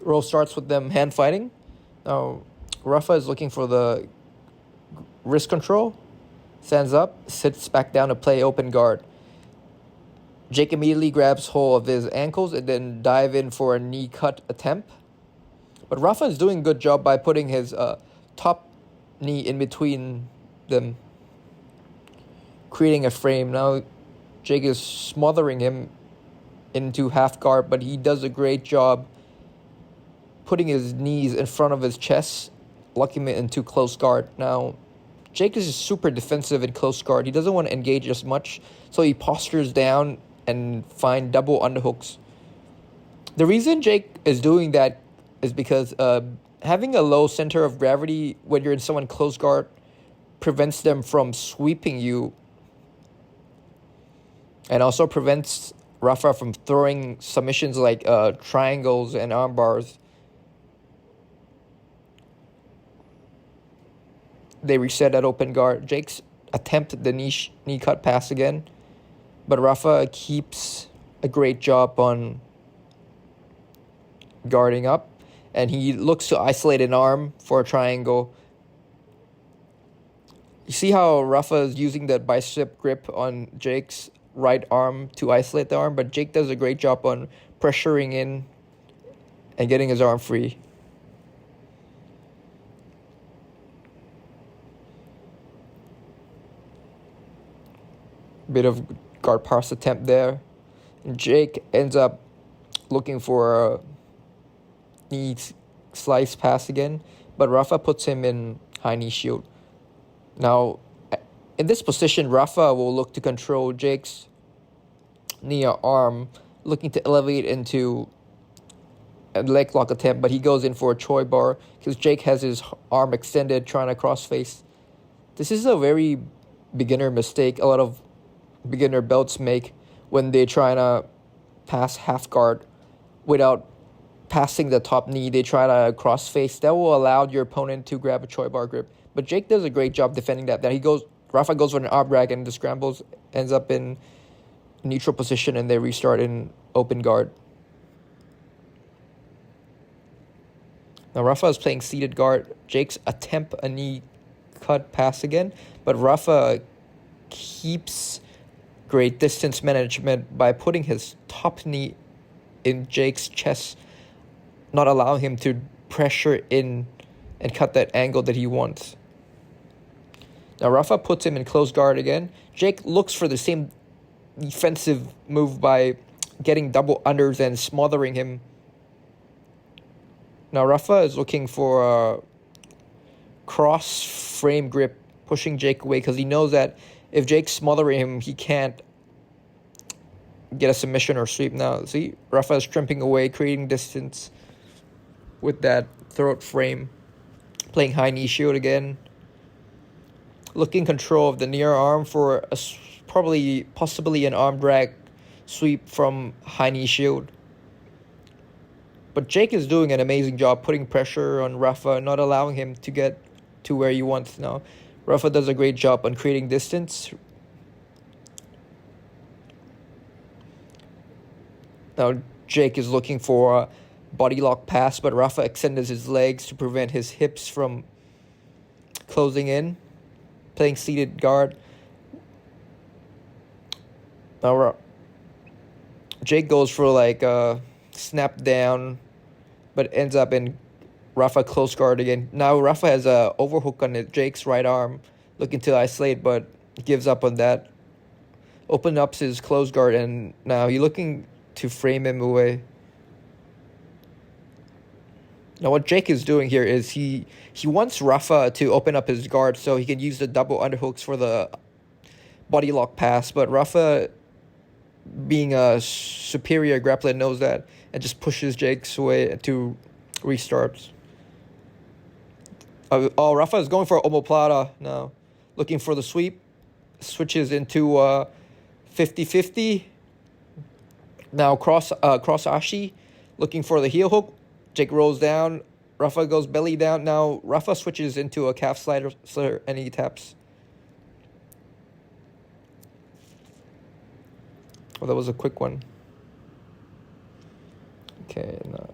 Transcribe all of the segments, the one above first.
row starts with them hand fighting. Now, Rafa is looking for the wrist control. Stands up, sits back down to play open guard. Jake immediately grabs hold of his ankles and then dive in for a knee cut attempt. But Rafa is doing a good job by putting his top knee in between them, creating a frame. Now, Jake is smothering him into half guard, but he does a great job putting his knees in front of his chest, locking him into close guard. Now, Jake is super defensive in close guard. He doesn't want to engage as much, so he postures down and find double underhooks. The reason Jake is doing that is because having a low center of gravity when you're in someone close guard prevents them from sweeping you, and also prevents Rafa from throwing submissions like triangles and arm bars. They reset at open guard. Jake's attempted the knee cut pass again, but Rafa keeps a great job on guarding up, and he looks to isolate an arm for a triangle. You see how Rafa is using that bicep grip on Jake's right arm to isolate the arm, but Jake does a great job on pressuring in and getting his arm free. Bit of guard pass attempt there. And Jake ends up looking for a knee slice pass again, but Rafa puts him in high knee shield. Now, in this position, Rafa will look to control Jake's knee or arm, looking to elevate into a leg lock attempt, but he goes in for a Choi bar because Jake has his arm extended, trying to cross face. This is a very beginner mistake a lot of beginner belts make when they try to pass half guard without passing the top knee. They try to cross face. That will allow your opponent to grab a Choi bar grip. But Jake does a great job defending that. Rafa goes for an arm drag, and the scrambles ends up in neutral position, and they restart in open guard. Now Rafa is playing seated guard. Jake's attempt a knee cut pass again, but Rafa keeps great distance management by putting his top knee in Jake's chest, not allowing him to pressure in and cut that angle that he wants. Now Rafa puts him in close guard again. Jake looks for the same defensive move by getting double unders and smothering him. Now Rafa is looking for a cross frame grip, pushing Jake away because he knows that if Jake's smothering him, he can't get a submission or sweep. Now, see, Rafa is stripping away, creating distance with that throat frame. Playing high knee shield again. Looking control of the near arm for possibly an arm drag sweep from high knee shield. But Jake is doing an amazing job putting pressure on Rafa, not allowing him to get to where he wants now. Rafa does a great job on creating distance. Now Jake is looking for a body lock pass, but Rafa extends his legs to prevent his hips from closing in. Playing seated guard. Now Jake goes for like a snap down, but ends up in Rafa close guard again. Now Rafa has a overhook on Jake's right arm, looking to isolate, but gives up on that. Open up his close guard, and now he's looking to frame him away. Now what Jake is doing here is he wants Rafa to open up his guard so he can use the double underhooks for the body lock pass, but Rafa, being a superior grappler, knows that and just pushes Jake's way to restarts. Rafa is going for omoplata now. Looking for the sweep. Switches into 50-50. Now cross ashi. Looking for the heel hook. Jake rolls down. Rafa goes belly down. Now Rafa switches into a calf slider and he taps. Oh, that was a quick one. Okay, now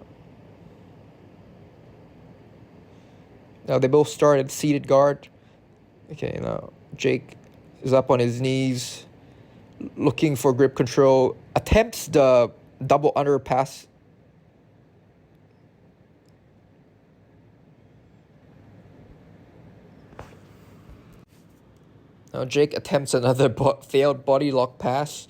Now they both start at seated guard. Okay, now Jake is up on his knees, looking for grip control. Attempts the double under pass. Now Jake attempts another failed body lock pass.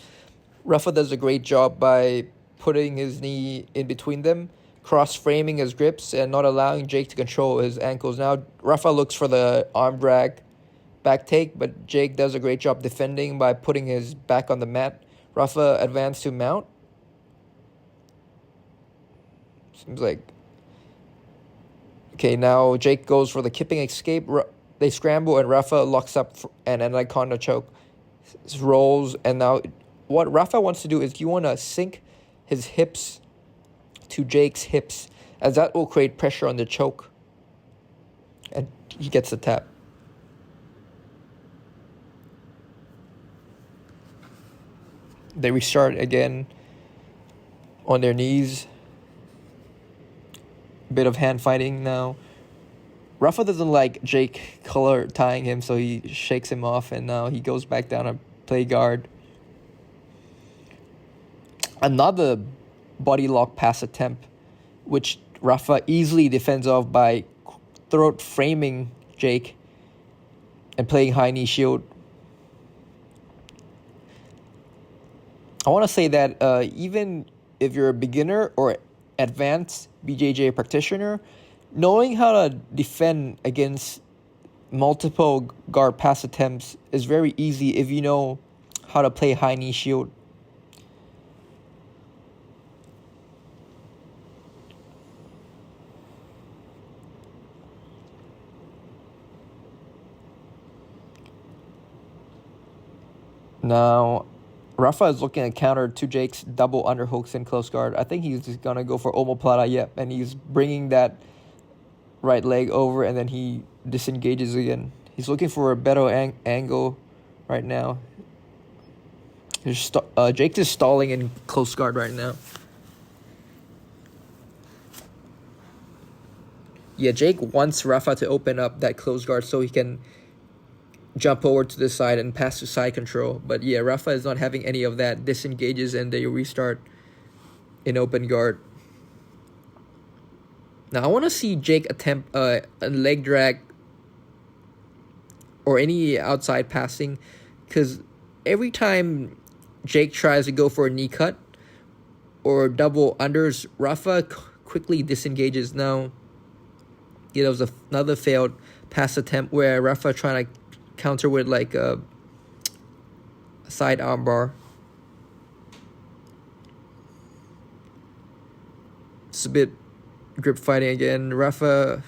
Rafa does a great job by putting his knee in between them, cross-framing his grips, and not allowing Jake to control his ankles. Now Rafa looks for the arm drag back take, but Jake does a great job defending by putting his back on the mat. Rafa advanced to mount. Seems like... Okay, now Jake goes for the kipping escape. They scramble and Rafa locks up and an anaconda choke. Rolls, and now what Rafa wants to do is you want to sink his hips to Jake's hips, as that will create pressure on the choke. And he gets the tap. They restart again on their knees. Bit of hand fighting now. Rafa doesn't like Jake color tying him, so he shakes him off, and now he goes back down and play guard. Another body lock pass attempt, which Rafa easily defends off by throat framing Jake and playing high knee shield. I want to say that even if you're a beginner or advanced BJJ practitioner, knowing how to defend against multiple guard pass attempts is very easy if you know how to play high knee shield. Now, Rafa is looking at counter to Jake's double underhooks in close guard. I think he's just going to go for omoplata, yep. And he's bringing that right leg over, and then he disengages again. He's looking for a better angle right now. Jake is stalling in close guard right now. Yeah, Jake wants Rafa to open up that close guard so he can jump over to the side and pass to side control. But yeah, Rafa is not having any of that. Disengages and they restart in open guard. Now I want to see Jake attempt a leg drag or any outside passing, because every time Jake tries to go for a knee cut or double unders, Rafa quickly disengages. Now, yeah, there was another failed pass attempt where Rafa trying to counter with like a side armbar. It's a bit grip fighting again. Rafa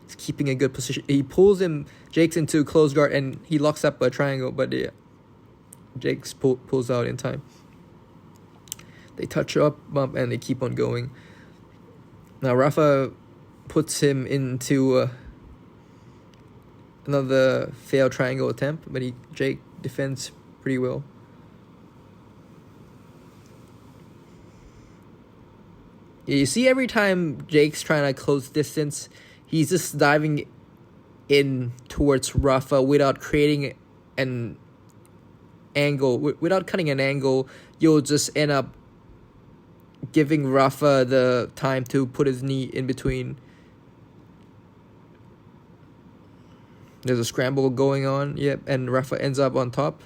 is keeping a good position. He pulls Jake's into close guard and he locks up a triangle, but yeah, Jake's pulls out in time. They touch up, bump, and they keep on going. Now Rafa puts him into another failed triangle attempt, but Jake defends pretty well. Yeah, you see every time Jake's trying to close distance, he's just diving in towards Rafa without creating an angle. Without cutting an angle, you'll just end up giving Rafa the time to put his knee in between. There's a scramble going on, yep, and Rafa ends up on top.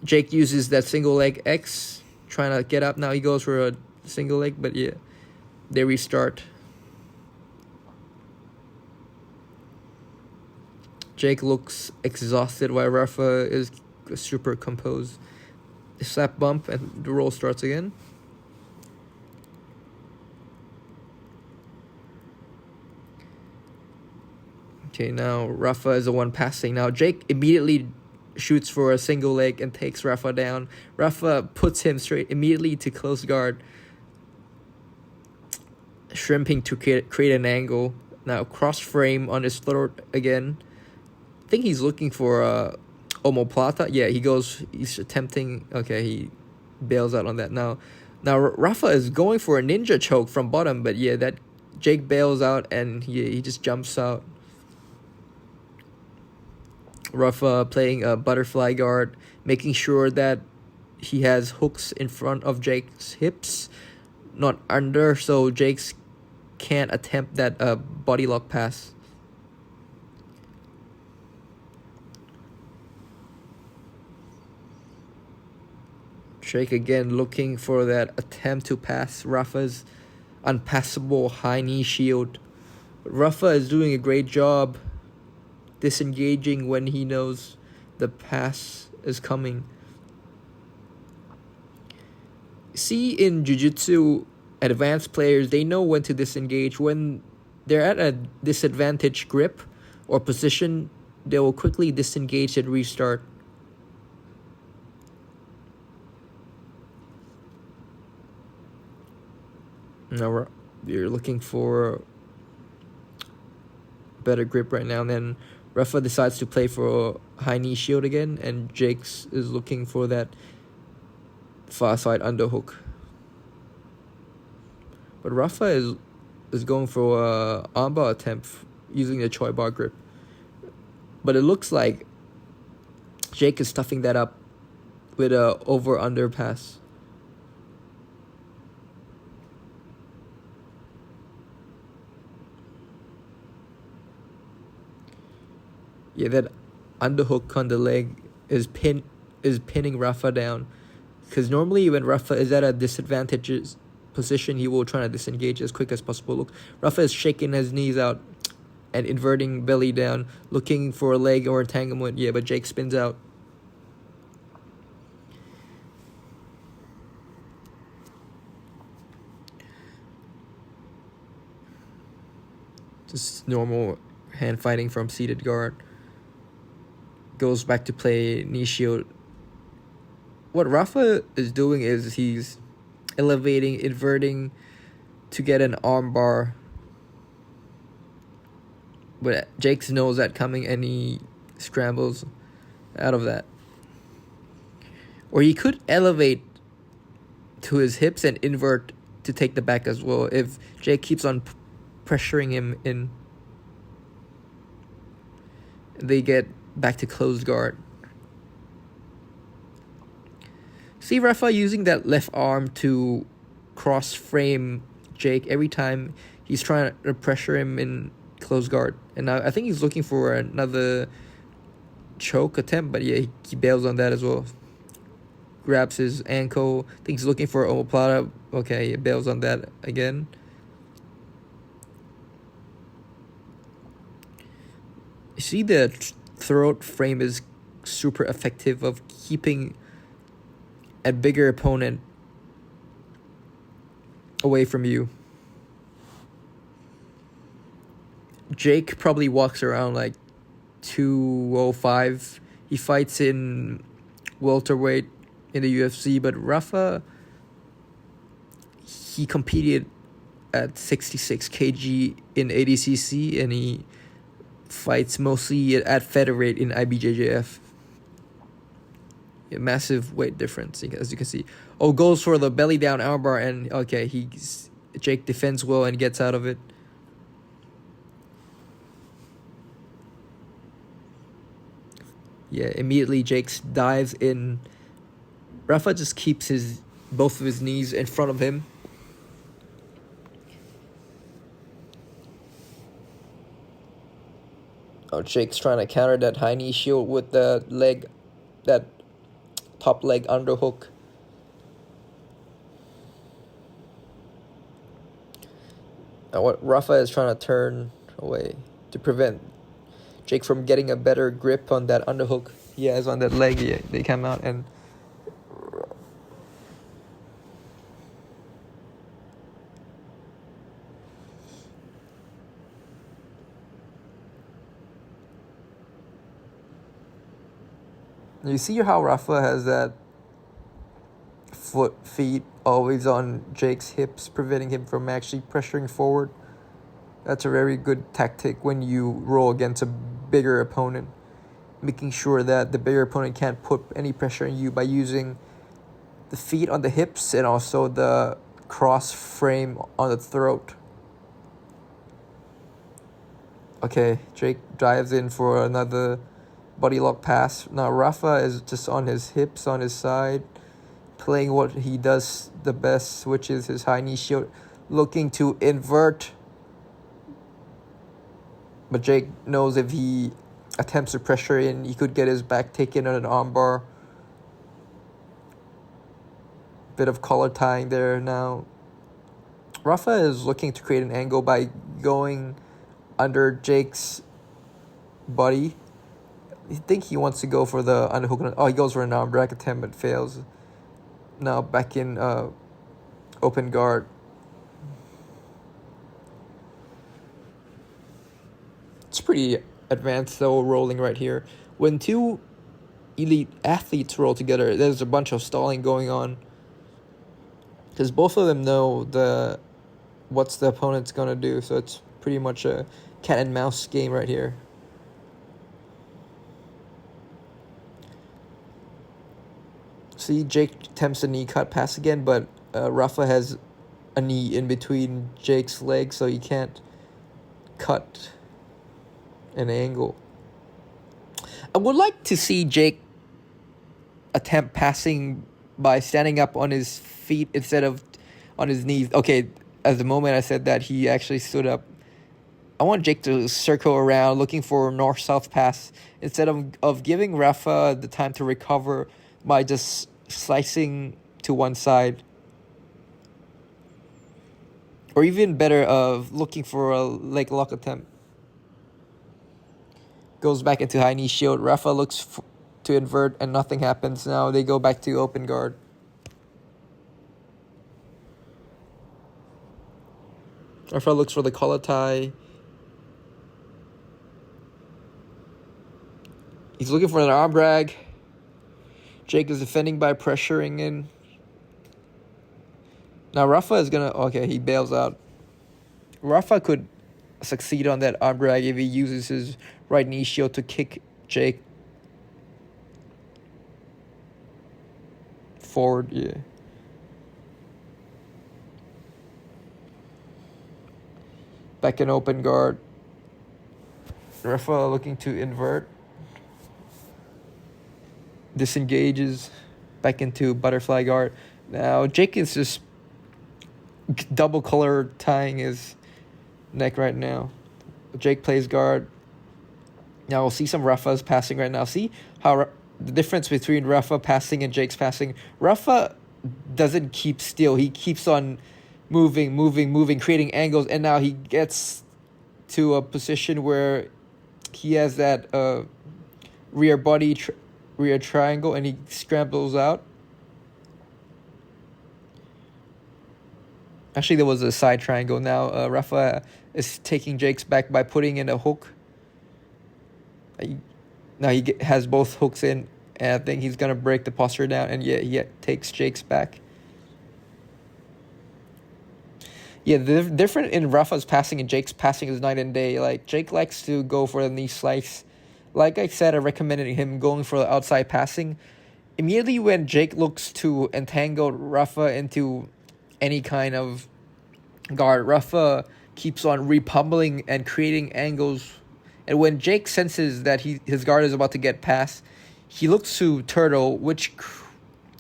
Jake uses that single leg X, trying to get up. Now he goes for a single leg, but yeah, they restart. Jake looks exhausted while Rafa is super composed. Slap bump and the roll starts again. Okay, now Rafa is the one passing. Now Jake immediately shoots for a single leg and takes Rafa down. Rafa puts him straight immediately to close guard, shrimping to create an angle. Now cross frame on his throat again. I think he's looking for a omoplata. Yeah, he's attempting. Okay, he bails out on that. Now Rafa is going for a ninja choke from bottom, but yeah, that Jake bails out and he just jumps out. Rafa playing a butterfly guard, making sure that he has hooks in front of Jake's hips, not under, so Jake's can't attempt that body lock pass. Jake again looking for that attempt to pass Rafa's unpassable high knee shield. Rafa is doing a great job disengaging when he knows the pass is coming. See, in Jiu-Jitsu, advanced players, they know when to disengage. When they're at a disadvantaged grip or position, they will quickly disengage and restart. Now you're looking for better grip right now, and then Rafa decides to play for a high knee shield again, and Jakes is looking for that far side underhook. But Rafa is going for a armbar attempt using the Choi bar grip. But it looks like Jake is stuffing that up with a over-under pass. Yeah, that underhook on the leg is pinning Rafa down. Because normally when Rafa is at a disadvantageous position, he will try to disengage as quick as possible. Look, Rafa is shaking his knees out and inverting belly down, looking for a leg or entanglement. Yeah, but Jake spins out. Just normal hand fighting from seated guard. Goes back to play knee shield. What Rafa is doing is he's elevating, inverting to get an arm bar. But Jakes knows that coming and he scrambles out of that. Or he could elevate to his hips and invert to take the back as well if Jake keeps on pressuring him in. They get back to closed guard. See Rafa using that left arm to cross frame Jake every time he's trying to pressure him in closed guard. And now I think he's looking for another choke attempt, but yeah, he bails on that as well. Grabs his ankle. I think he's looking for omoplata. Okay, he bails on that again. You see the throat frame is super effective of keeping a bigger opponent away from you. Jake probably walks around like 205. He fights in welterweight in the UFC, but Rafa, he competed at 66 kg in ADCC, and he fights mostly at featherweight in IBJJF. A massive weight difference, as you can see. Oh, goes for the belly down armbar, and okay, Jake defends well and gets out of it. Yeah, immediately Jake dives in. Rafa just keeps both of his knees in front of him. Oh, Jake's trying to counter that high knee shield with the leg, that top leg underhook. Now what Rafa is trying to turn away to prevent Jake from getting a better grip on that underhook he has on that leg. Yeah, they come out and you see how Rafa has that feet always on Jake's hips, preventing him from actually pressuring forward. That's a very good tactic when you roll against a bigger opponent, making sure that the bigger opponent can't put any pressure on you by using the feet on the hips and also the cross frame on the throat. Okay, Jake dives in for another body lock pass. Now Rafa is just on his hips, on his side, playing what he does the best, which is his high knee shield, looking to invert. But Jake knows if he attempts to pressure in, he could get his back taken on an armbar. Bit of collar tying there now. Rafa is looking to create an angle by going under Jake's body. I think he wants to go for the underhook. Oh, he goes for an arm drag attempt but fails. Now back in open guard. It's pretty advanced though, rolling right here. When two elite athletes roll together, there's a bunch of stalling going on. Because both of them know what's the opponent's going to do. So it's pretty much a cat and mouse game right here. See, Jake attempts a knee cut pass again, but Rafa has a knee in between Jake's legs, so he can't cut an angle. I would like to see Jake attempt passing by standing up on his feet instead of on his knees. Okay, at the moment I said that, he actually stood up. I want Jake to circle around looking for a north-south pass instead of giving Rafa the time to recover by just slicing to one side. Or even better, looking for a leg lock attempt. Goes back into high knee shield. Rafa looks to invert and nothing happens. Now they go back to open guard. Rafa looks for the collar tie. He's looking for an arm drag. Jake is defending by pressuring in. Now Rafa is gonna... Okay, he bails out. Rafa could succeed on that arm drag if he uses his right knee shield to kick Jake forward. Yeah. Back in open guard. Rafa looking to invert. Disengages back into butterfly guard. Now Jake is just double collar tying his neck right now. Jake plays guard. Now we'll see some Rafa's passing right now. See how the difference between Rafa passing and Jake's passing. Rafa doesn't keep still. He keeps on moving, creating angles, and now he gets to a position where he has that rear body rear triangle, and he scrambles out. Actually, there was a side triangle. Now Rafa is taking Jake's back by putting in a hook. Now he has both hooks in, and I think he's going to break the posture down, and he takes Jake's back. Yeah, the difference in Rafa's passing and Jake's passing is night and day. Like, Jake likes to go for the knee slice. Like I said, I recommended him going for the outside passing. Immediately when Jake looks to entangle Rafa into any kind of guard, Rafa keeps on repummeling and creating angles. And when Jake senses that his guard is about to get past, he looks to turtle, which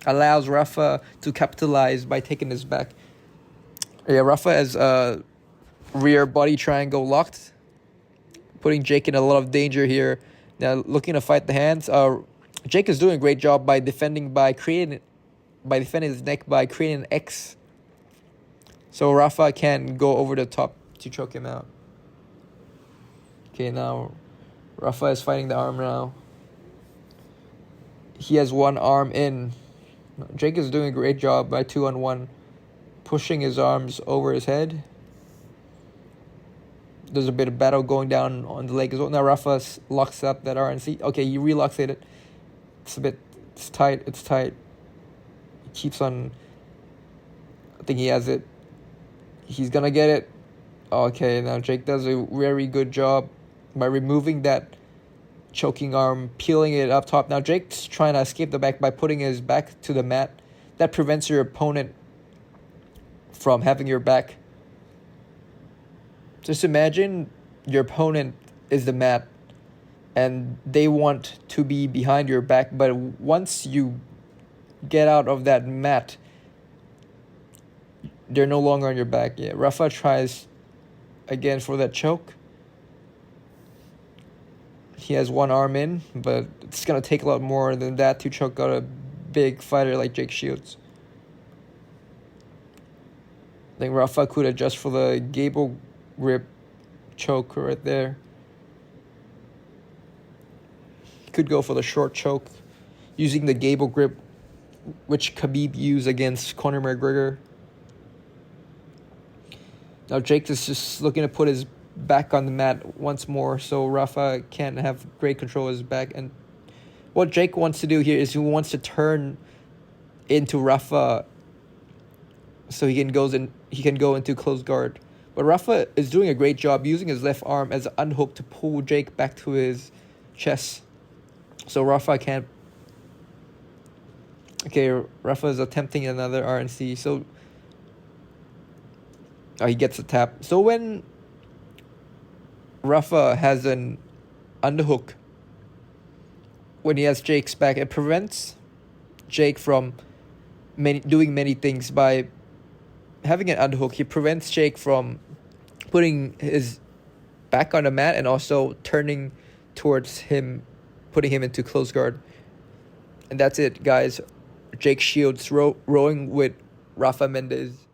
allows Rafa to capitalize by taking his back. Yeah, Rafa has a rear body triangle locked, putting Jake in a lot of danger here. Now looking to fight the hands. Jake is doing a great job by defending his neck by creating an X. So Rafa can go over the top to choke him out. Okay, now Rafa is fighting the arm now. He has one arm in. Jake is doing a great job by 2-on-1, pushing his arms over his head. There's a bit of battle going down on the leg as well. Now Rafa locks up that RNC. Okay, he relocks it. It's tight. He keeps on. I think he has it. He's gonna get it. Okay, now Jake does a very good job by removing that choking arm, peeling it up top. Now Jake's trying to escape the back by putting his back to the mat. That prevents your opponent from having your back. Just imagine your opponent is the mat and they want to be behind your back, but once you get out of that mat, they're no longer on your back. Yeah, Rafa tries again for that choke. He has one arm in, but it's going to take a lot more than that to choke out a big fighter like Jake Shields. I think Rafa could adjust for the gable grip choke right there. He could go for the short choke using the gable grip, which Khabib used against Conor McGregor. Now Jake is just looking to put his back on the mat once more, so Rafa can't have great control of his back. And what Jake wants to do here is he wants to turn into Rafa so he can go into close guard. But Rafa is doing a great job using his left arm as an unhook to pull Jake back to his chest. So Rafa can't. Okay, Rafa is attempting another RNC. So he gets a tap. So when Rafa has an underhook, when he has Jake's back, it prevents Jake from doing many things. By having an underhook, he prevents Jake from putting his back on the mat and also turning towards him, putting him into close guard. And that's it, guys. Jake Shields rowing with Rafa Mendes.